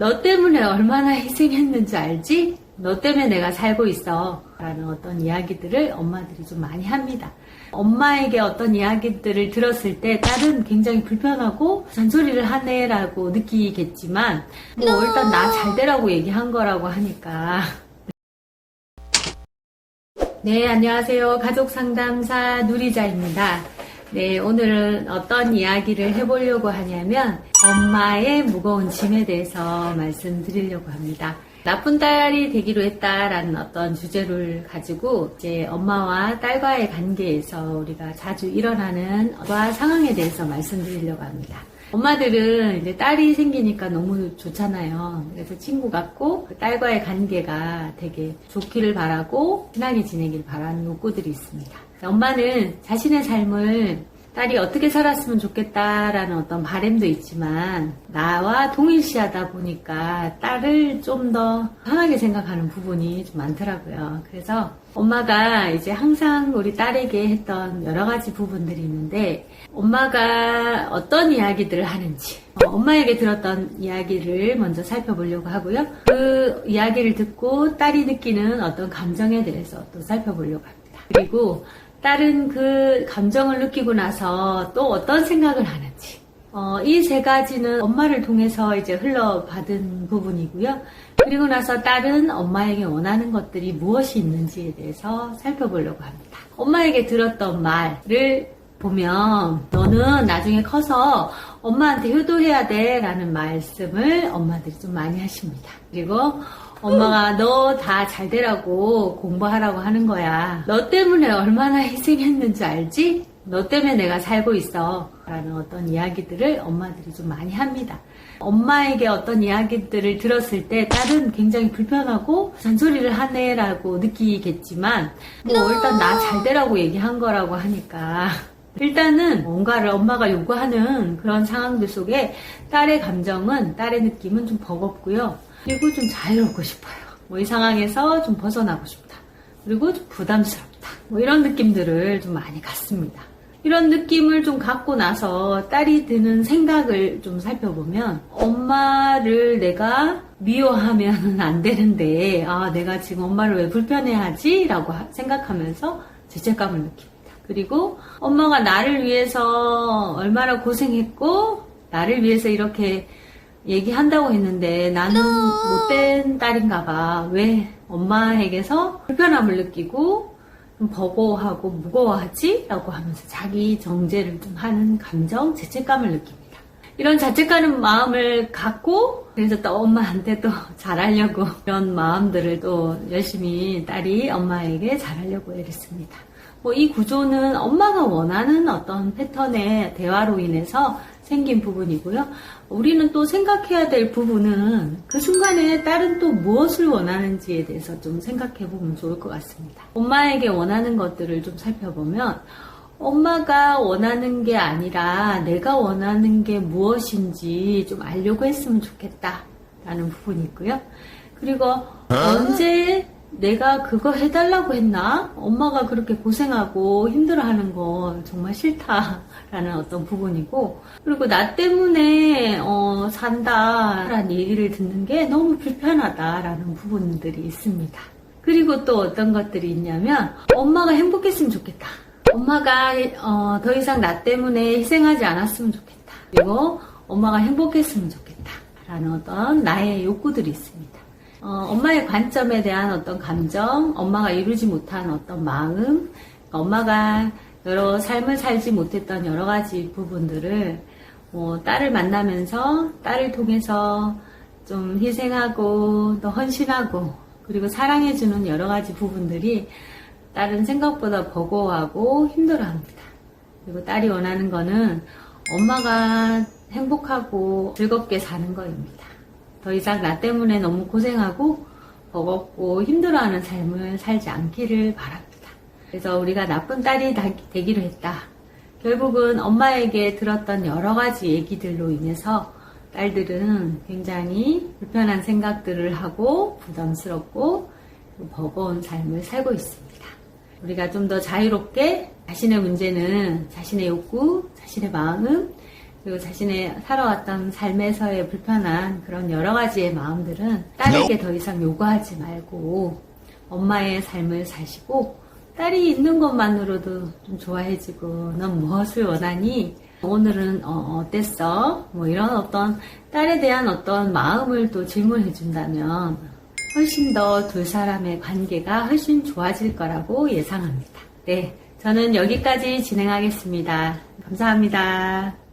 너 때문에 얼마나 희생했는지 알지? 너 때문에 내가 살고 있어. 라는 어떤 이야기들을 엄마들이 좀 많이 합니다. 엄마에게 어떤 이야기들을 들었을 때 딸은 굉장히 불편하고 잔소리를 하네라고 느끼겠지만 일단 나 잘 되라고 얘기한 거라고 하니까. 네, 안녕하세요. 가족상담사 누리자입니다. 네, 오늘은 어떤 이야기를 해보려고 하냐면 엄마의 무거운 짐에 대해서 말씀드리려고 합니다. 나쁜 딸이 되기로 했다라는 어떤 주제를 가지고 이제 엄마와 딸과의 관계에서 우리가 자주 일어나는 상황에 대해서 말씀드리려고 합니다. 엄마들은 이제 딸이 생기니까 너무 좋잖아요. 그래서 친구 같고 딸과의 관계가 되게 좋기를 바라고 친하게 지내길 바라는 욕구들이 있습니다. 엄마는 자신의 삶을 딸이 어떻게 살았으면 좋겠다라는 어떤 바람도 있지만 나와 동일시하다 보니까 딸을 좀 더 편하게 생각하는 부분이 좀 많더라고요. 그래서 엄마가 이제 항상 우리 딸에게 했던 여러 가지 부분들이 있는데 엄마가 어떤 이야기들을 하는지 엄마에게 들었던 이야기를 먼저 살펴보려고 하고요. 그 이야기를 듣고 딸이 느끼는 어떤 감정에 대해서 또 살펴보려고 합니다. 그리고 딸은 그 감정을 느끼고 나서 또 어떤 생각을 하는지 이 세 가지는 엄마를 통해서 이제 흘러받은 부분이고요. 그리고 나서 딸은 엄마에게 원하는 것들이 무엇이 있는지에 대해서 살펴보려고 합니다. 엄마에게 들었던 말을 보면 너는 나중에 커서 엄마한테 효도해야 돼 라는 말씀을 엄마들이 좀 많이 하십니다. 그리고 엄마가 너 다 잘 되라고 공부하라고 하는 거야. 너 때문에 얼마나 희생했는지 알지? 너 때문에 내가 살고 있어. 라는 어떤 이야기들을 엄마들이 좀 많이 합니다. 엄마에게 어떤 이야기들을 들었을 때 딸은 굉장히 불편하고 잔소리를 하네라고 느끼겠지만 일단 나 잘 되라고 얘기한 거라고 하니까 일단은 뭔가를 엄마가 요구하는 그런 상황들 속에 딸의 감정은, 딸의 느낌은 좀 버겁고요. 그리고 좀 자유롭고 싶어요. 이 상황에서 좀 벗어나고 싶다. 그리고 좀 부담스럽다. 이런 느낌들을 좀 많이 갖습니다. 이런 느낌을 좀 갖고 나서 딸이 드는 생각을 좀 살펴보면 엄마를 내가 미워하면 안 되는데 내가 지금 엄마를 왜 불편해하지? 라고 생각하면서 죄책감을 느낍니다. 그리고 엄마가 나를 위해서 얼마나 고생했고 나를 위해서 이렇게 얘기한다고 했는데 나는 못된 딸인가 봐. 왜 엄마에게서 불편함을 느끼고 좀 버거워하고 무거워하지? 라고 하면서 자기 정죄를 좀 하는 감정, 죄책감을 느낍니다. 이런 자책하는 마음을 갖고 그래서 또 엄마한테 또 잘하려고 이런 마음들을 또 열심히 딸이 엄마에게 잘하려고 애랬습니다. 이 구조는 엄마가 원하는 어떤 패턴의 대화로 인해서 생긴 부분이고요. 우리는 또 생각해야 될 부분은 그 순간에 딸은 또 무엇을 원하는지에 대해서 좀 생각해 보면 좋을 것 같습니다. 엄마에게 원하는 것들을 좀 살펴보면 엄마가 원하는 게 아니라 내가 원하는 게 무엇인지 좀 알려고 했으면 좋겠다라는 부분이 있고요. 그리고 언제 내가 그거 해달라고 했나? 엄마가 그렇게 고생하고 힘들어하는 거 정말 싫다라는 어떤 부분이고 그리고 나 때문에 산다라는 얘기를 듣는 게 너무 불편하다라는 부분들이 있습니다. 그리고 또 어떤 것들이 있냐면 엄마가 행복했으면 좋겠다. 엄마가 더 이상 나 때문에 희생하지 않았으면 좋겠다. 그리고 엄마가 행복했으면 좋겠다라는 어떤 나의 욕구들이 있습니다. 엄마의 관점에 대한 어떤 감정, 엄마가 이루지 못한 어떤 마음, 엄마가 여러 삶을 살지 못했던 여러 가지 부분들을 딸을 만나면서 딸을 통해서 좀 희생하고 또 헌신하고 그리고 사랑해주는 여러 가지 부분들이 딸은 생각보다 버거워하고 힘들어합니다. 그리고 딸이 원하는 거는 엄마가 행복하고 즐겁게 사는 거입니다. 더 이상 나 때문에 너무 고생하고 버겁고 힘들어하는 삶을 살지 않기를 바랍니다. 그래서 우리가 나쁜 딸이 되기로 했다. 결국은 엄마에게 들었던 여러 가지 얘기들로 인해서 딸들은 굉장히 불편한 생각들을 하고 부담스럽고 버거운 삶을 살고 있습니다. 우리가 좀 더 자유롭게 자신의 문제는 자신의 욕구, 자신의 마음, 그리고 자신의 살아왔던 삶에서의 불편한 그런 여러 가지의 마음들은 딸에게 더 이상 요구하지 말고 엄마의 삶을 사시고 딸이 있는 것만으로도 좀 좋아해지고 넌 무엇을 원하니? 오늘은 어땠어? 뭐 이런 어떤 딸에 대한 어떤 마음을 또 질문해 준다면 훨씬 더 두 사람의 관계가 훨씬 좋아질 거라고 예상합니다. 네, 저는 여기까지 진행하겠습니다. 감사합니다.